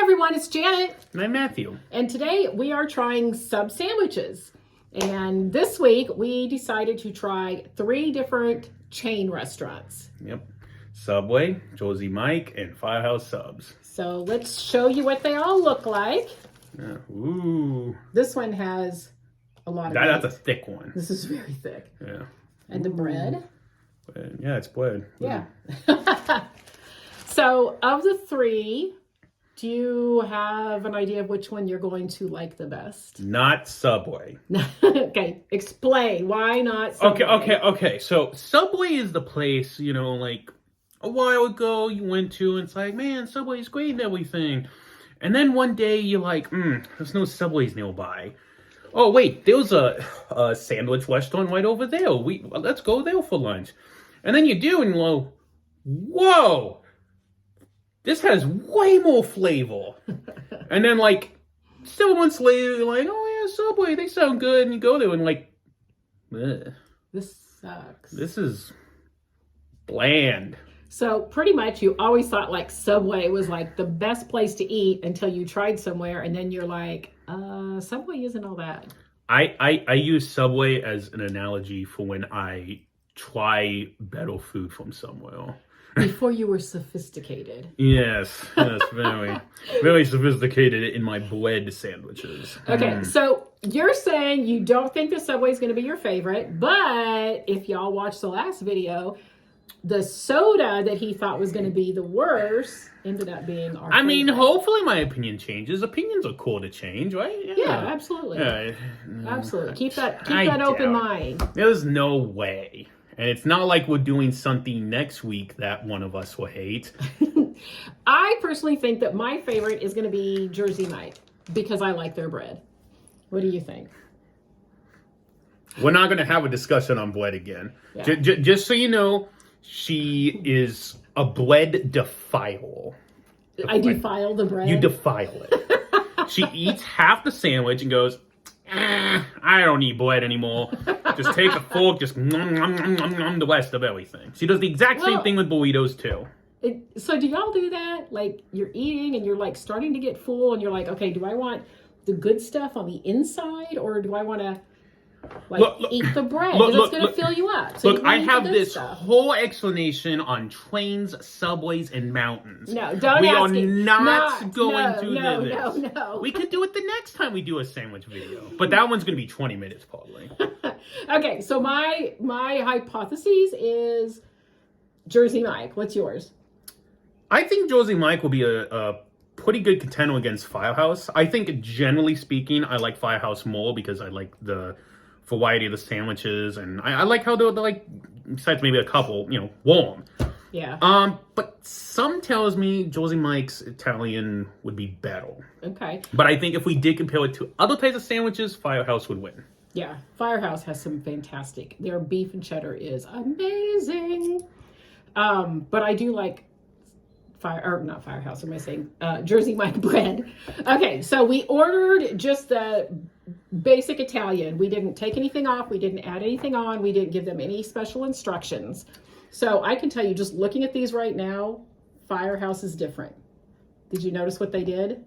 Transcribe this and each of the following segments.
everyone, it's Janet. And I'm Matthew. And today we are trying sub sandwiches. And this week we decided to try 3 different chain restaurants. Yep. Subway, Josie Mike, and Firehouse Subs. So let's show you what they all look like. Yeah. Ooh. This one has a lot of meat. That's a thick one. This is very thick. Yeah. And the bread. Yeah, it's bread. Yeah. So of the 3, do you have an idea of which one you're going to like the best? Not Subway. Okay, explain. Why not Subway? Okay. So Subway is the place, like a while ago you went to, and it's like, man, Subway's great and everything. And then one day you're like, there's no Subways nearby. Oh, wait, there's a sandwich restaurant right over there. Let's go there for lunch. And then you do, and you go, whoa, this has way more flavor. And then, 7 months later, you're like, oh, yeah, Subway, they sound good. And you go there, and ugh. This sucks. This is bland. So pretty much you always thought Subway was the best place to eat until you tried somewhere, and then you're like, Subway isn't all that. I use Subway as an analogy for when I try better food from somewhere. Before you were sophisticated. Yes, very, very sophisticated in my bread sandwiches. Okay, so you're saying you don't think the Subway is going to be your favorite, but if y'all watched the last video, the soda that he thought was going to be the worst ended up being our favorite. mean, hopefully my opinion changes. Opinions are cool to change, right? Yeah, absolutely. Absolutely. Keep that open mind. There's no way. And it's not like we're doing something next week that one of us will hate. I personally think that my favorite is going to be Jersey Mike because I like their bread. What do you think? We're not going to have a discussion on bread again. Yeah. Just so you know, she is a bread defiler. I defile the bread? You defile it. She eats half the sandwich and goes, I don't eat bread anymore. Just take a fork, just the rest of everything. She does the exact same thing with burritos too. So do y'all do that? You're eating and you're starting to get full and you're like, okay, do I want the good stuff on the inside or do I want to eat the bread? Because it's going to fill you up. So look, I have this whole explanation on trains, subways, and mountains. No, don't we ask are it. not going to do this. No. We could do it the next time we do a sandwich video. But that one's going to be 20 minutes probably. Okay, so my hypothesis is Jersey Mike. What's yours? I think Josie Mike will be a pretty good contender against Firehouse. I think, generally speaking, I like Firehouse more because I like the variety of the sandwiches, and I like how they're besides maybe a couple, warm. Yeah. But some tells me Josie Mike's Italian would be better. Okay. But I think if we did compare it to other types of sandwiches, Firehouse would win. Yeah, Firehouse has some fantastic. Their beef and cheddar is amazing. But I do like not Firehouse, what am I saying? Jersey Mike bread. Okay, so we ordered just the basic Italian. We didn't take anything off. We didn't add anything on. We didn't give them any special instructions. So I can tell you, just looking at these right now, Firehouse is different. Did you notice what they did?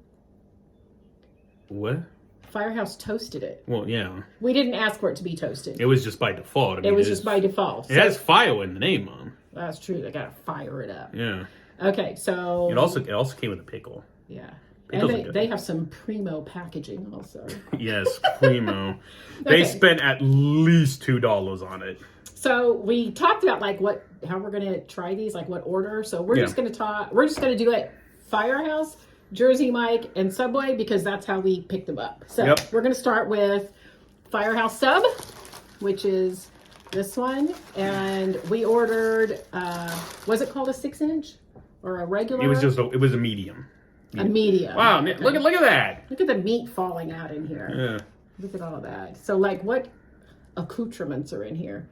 What? Firehouse toasted it. Well, yeah. We didn't ask for it to be toasted. It was just by default. It was just by default. It has fire in the name, Mom. That's true. They gotta fire it up. Yeah. Okay, so It also came with a pickle. Yeah. Pickles And they have some primo packaging also. Yes, primo. They spent at least $2 on it. So we talked about how we're gonna try these, what order. So we're just gonna do it Firehouse, Jersey Mike, and Subway because that's how we picked them up. So we're gonna start with Firehouse Sub, which is this one, and we ordered. Was it called a 6-inch or a regular? It was a medium. A medium. Wow! Okay. Look at that. Look at the meat falling out in here. Yeah. Look at all of that. So what accoutrements are in here?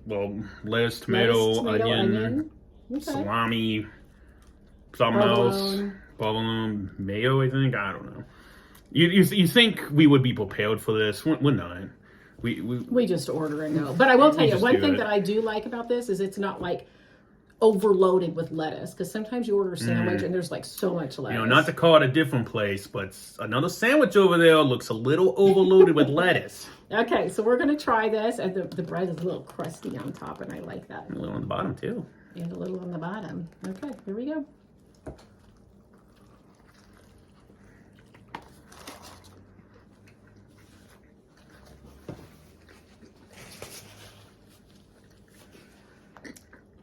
Well, lettuce, tomato, onion. Okay. Salami, something else, provolone, mayo. I think, I don't know. You think we would be prepared for this? We're not. We just order and go. But I will tell you one thing that I do like about this is it's not overloaded with lettuce, because sometimes you order a sandwich and there's like so much lettuce. You know, not to call it a different place, but another sandwich over there looks a little overloaded with lettuce. Okay, so we're going to try this, and the bread is a little crusty on top, and I like that. A little on the bottom, too. And a little on the bottom. Okay, here we go.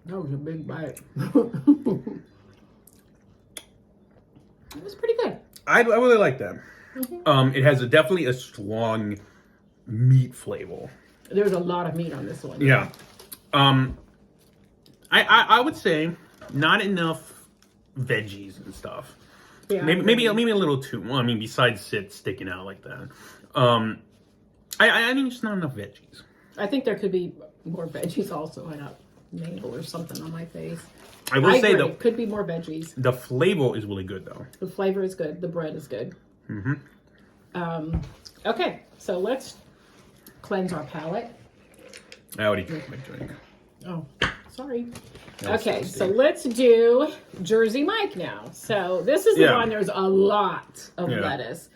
That was a big bite. It was pretty good. I really like that. It has definitely a strong meat flavor. There's a lot of meat on this one. Yeah. I would say not enough veggies and stuff. Yeah, maybe a little too. Well, I mean, besides it sticking out like that. I think just not enough veggies. I think there could be more veggies also. I got navel or something on my face. I will say though, could be more veggies. The flavor is really good though. The flavor is good. The bread is good. Okay, so let's cleanse our palate. I already drank my drink. Oh, sorry. That's Okay, tasty. so let's do Jersey Mike now. So this is the one, there's a lot of lettuce.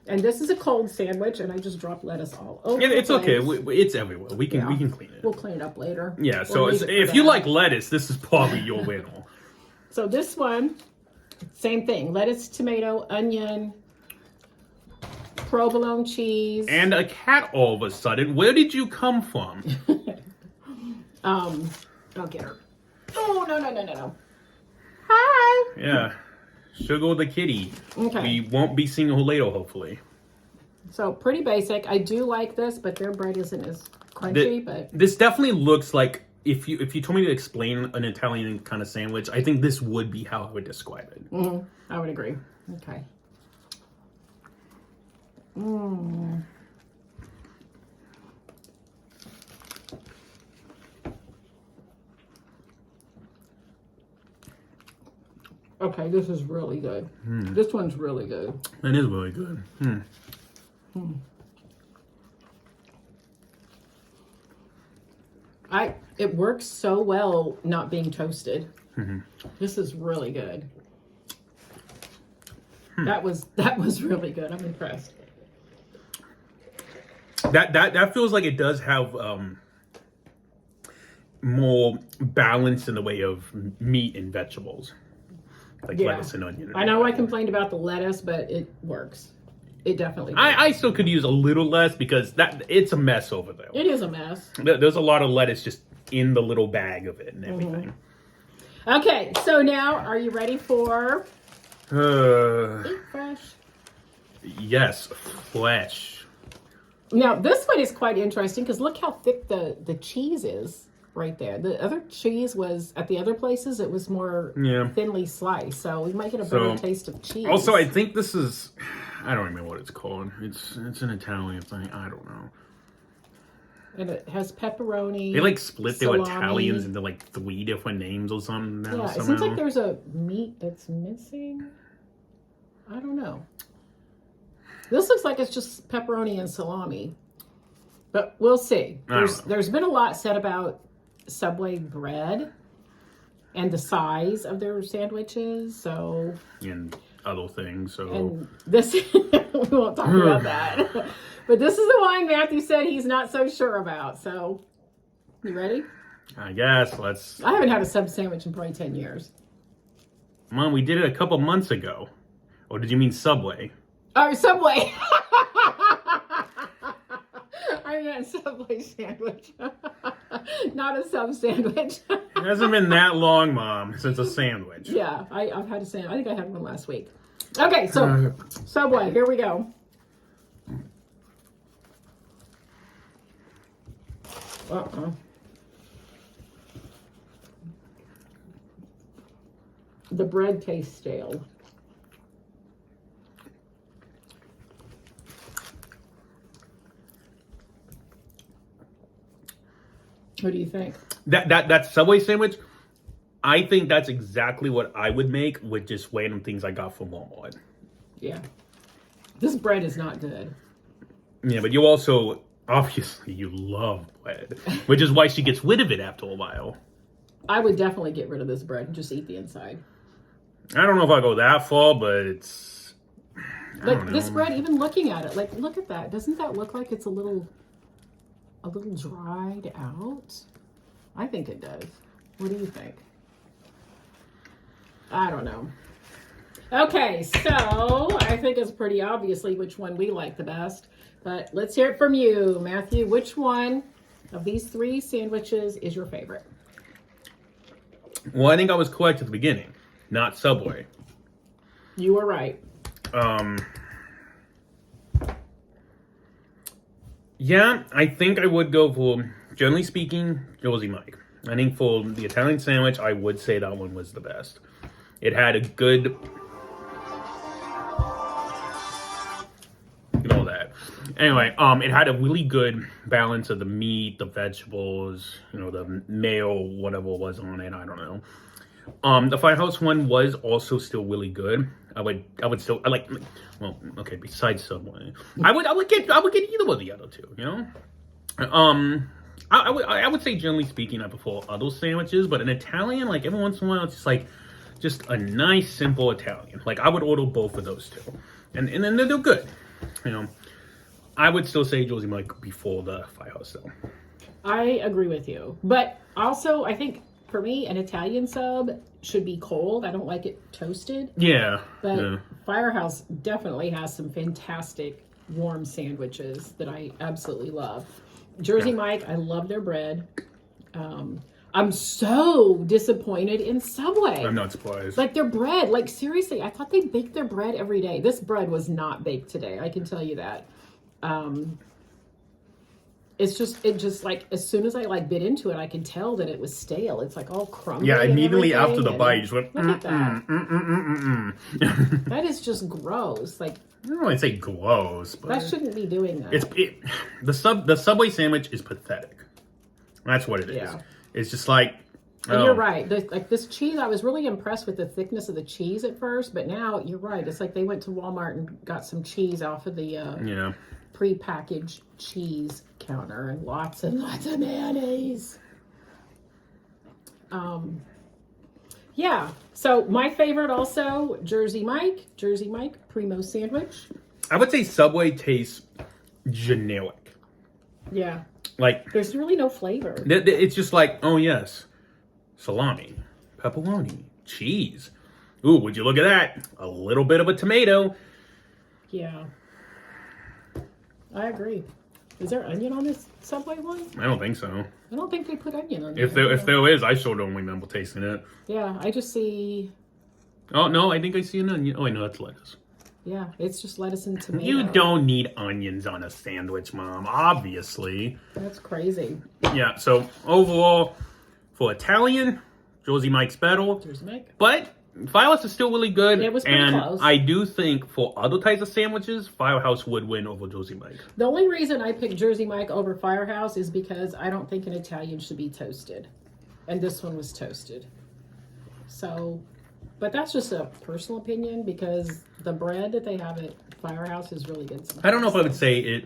And this is a cold sandwich, and I just dropped lettuce all over. Yeah, it's the okay. place. It's everywhere. We can clean it. We'll clean it up later. Yeah. So We'll leave it if for you that. like lettuce, this is probably your winner. So this one, same thing: lettuce, tomato, onion, provolone cheese, And a cat all of a sudden. Where did you come from? I'll get her. Oh no! Hi. Yeah. Sugar the kitty. Okay. We won't be seeing her later, hopefully. So pretty basic. I do like this, but their bread isn't as crunchy. But This definitely looks like if you told me to explain an Italian kind of sandwich, I think this would be how I would describe it. I would agree. Okay. Okay, this is really good. This one's really good. That is really good. It works so well not being toasted. This is really good. That was really good. I'm impressed. That feels like it does have more balance in the way of meat and vegetables. Like lettuce and onion. I know I complained about the lettuce, but it works. It definitely works. I still could use a little less because it's a mess over there. It is a mess. There's a lot of lettuce just in the little bag of it and everything. Okay, so now are you ready for Eat Fresh? Yes, flesh. Now this one is quite interesting because look how thick the cheese is right there. The other cheese was at the other places it was more thinly sliced, so we might get a better taste of cheese. Also, I think this is, I don't remember what it's called. It's an Italian thing. I don't know. And it has pepperoni. They like split their salami. Italians into like 3 different names or something. Now, Yeah, it seems like there's a meat that's missing. I don't know. This looks like it's just pepperoni and salami, but we'll see. There's been a lot said about Subway bread and the size of their sandwiches, so and other things. So and this we won't talk about that. But this is the one Matthew said he's not so sure about. So you ready? I guess I haven't had a sub sandwich in probably 10 years. Mom, we did it a couple months ago. Or did you mean Subway? Oh, Subway. I meant Subway sandwich. Not a sub sandwich. It hasn't been that long, Mom, since a sandwich. Yeah, I've had a sandwich. I think I had one last week. Okay, so Subway, here we go. The bread tastes stale. What do you think? That Subway sandwich, I think that's exactly what I would make with just random things I got from Walmart. Yeah. This bread is not good. Yeah, but you also, obviously, you love bread, which is why she gets rid of it after a while. I would definitely get rid of this bread and just eat the inside. I don't know if I go that far, but it's... Like this bread, even looking at it, like look at that. Doesn't that look like it's a little dried out? I think it does. What do you think? I don't know. Okay, so I think it's pretty obviously which one we like the best. But let's hear it from you, Matthew. Which one of these 3 sandwiches is your favorite? Well, I think I was correct at the beginning. Not Subway. You were right. Yeah, I think I would go for, generally speaking, Jersey Mike. I think for the Italian sandwich, I would say that one was the best. It had a good... You know that. Anyway, it had a really good balance of the meat, the vegetables, you know, the mayo, whatever was on it, I don't know. The Firehouse one was also still really good. I would still, I like, well, okay, besides Subway, I would get either of the other two, you know? I would say, generally speaking, I prefer other sandwiches, but an Italian, like, every once in a while, it's just like, just a nice, simple Italian. Like, I would order both of those two. And then they're good, you know? I would still say Jersey Mike before the Firehouse, though. I agree with you. But also, I think, for me, an Italian sub should be cold. I don't like it toasted. Yeah. But yeah. Firehouse definitely has some fantastic warm sandwiches that I absolutely love. Jersey Mike, I love their bread. I'm so disappointed in Subway. I'm not surprised. Like their bread, like seriously, I thought they baked their bread every day. This bread was not baked today. I can tell you that. It just like, as soon as I like bit into it, I could tell that it was stale. It's like all crumbly. Yeah, immediately and after the bite, you just went, look at that. That is just gross. Like, I don't really say gross, but that shouldn't be doing that. The Subway sandwich is pathetic. That's what it is. Yeah. It's just like, and you're right. Like this cheese, I was really impressed with the thickness of the cheese at first, but now you're right. It's like they went to Walmart and got some cheese off of the pre-packaged cheese counter and lots of mayonnaise. Yeah. So my favorite also, Jersey Mike Primo sandwich. I would say Subway tastes generic. Yeah. Like, there's really no flavor. It's just like, oh yes, salami, pepperoni, cheese. Ooh, would you look at that? A little bit of a tomato. Yeah. I agree. Is there onion on this Subway one? I don't think so. I don't think they put onion on it. If there is, I sure don't remember tasting it. Yeah, I just see... Oh, no, I think I see an onion. Oh, wait, no, that's lettuce. Yeah, it's just lettuce and tomato. You don't need onions on a sandwich, Mom, obviously. That's crazy. Yeah, so overall, for Italian, Jersey Mike's better. Jersey Mike. But Firehouse is still really good. It was pretty close. I do think for other types of sandwiches, Firehouse would win over Jersey Mike. The only reason I picked Jersey Mike over Firehouse is because I don't think an Italian should be toasted. And this one was toasted. So... But that's just a personal opinion because the bread that they have at Firehouse is really good. I don't know if I would say it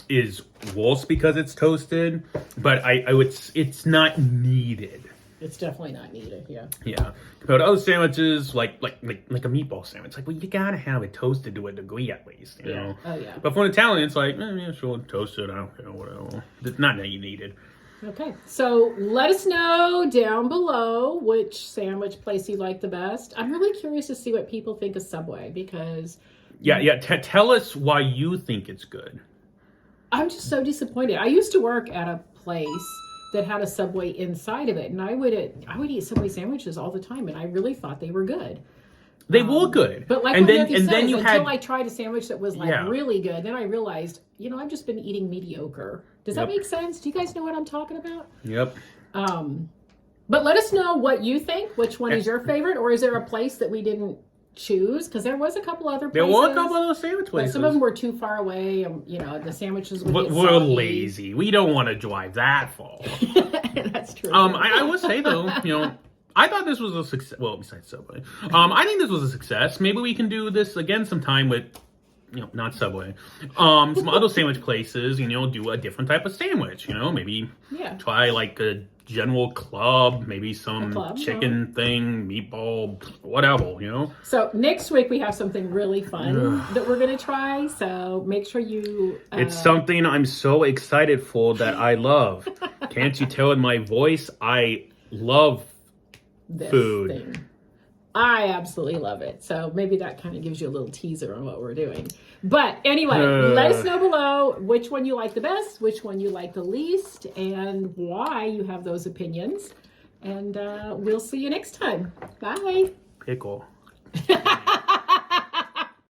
is worse because it's toasted, but I would. It's not needed. It's definitely not needed. Yeah. Yeah. Compared to other sandwiches, like a meatball sandwich, like, well, you gotta have it toasted to a degree at least, you know. Oh yeah. But for an Italian, it's like, yeah, sure, toasted. I don't care, whatever. It's not that you needed. Okay, so let us know down below which sandwich place you like the best. I'm really curious to see what people think of Subway because... Yeah, tell us why you think it's good. I'm just so disappointed. I used to work at a place that had a Subway inside of it, and I would eat Subway sandwiches all the time, and I really thought they were good. They were good. But like until I tried a sandwich that was like really good, then I realized, I've just been eating mediocre. Does that make sense? Do you guys know what I'm talking about? Yep. But let us know what you think. Which one is your favorite? Or is there a place that we didn't choose? Because there was a couple other places. There were a couple other sandwich places. But some of them were too far away. And, the sandwiches would get We're soggy. lazy. We don't want to drive that far. That's true. I would say, though, I thought this was a success. Well, besides Subway. I think this was a success. Maybe we can do this again sometime with... not Subway. Some other sandwich places, do a different type of sandwich, maybe try like a general club, maybe some club, chicken thing, meatball, whatever, you know? So next week we have something really fun that we're going to try. So make sure you... It's something I'm so excited for that I love. Can't you tell in my voice? I love this food. thing. I absolutely love it. So maybe that kind of gives you a little teaser on what we're doing. But anyway, let us know below which one you like the best, which one you like the least, and why you have those opinions. And we'll see you next time. Bye. Pickle.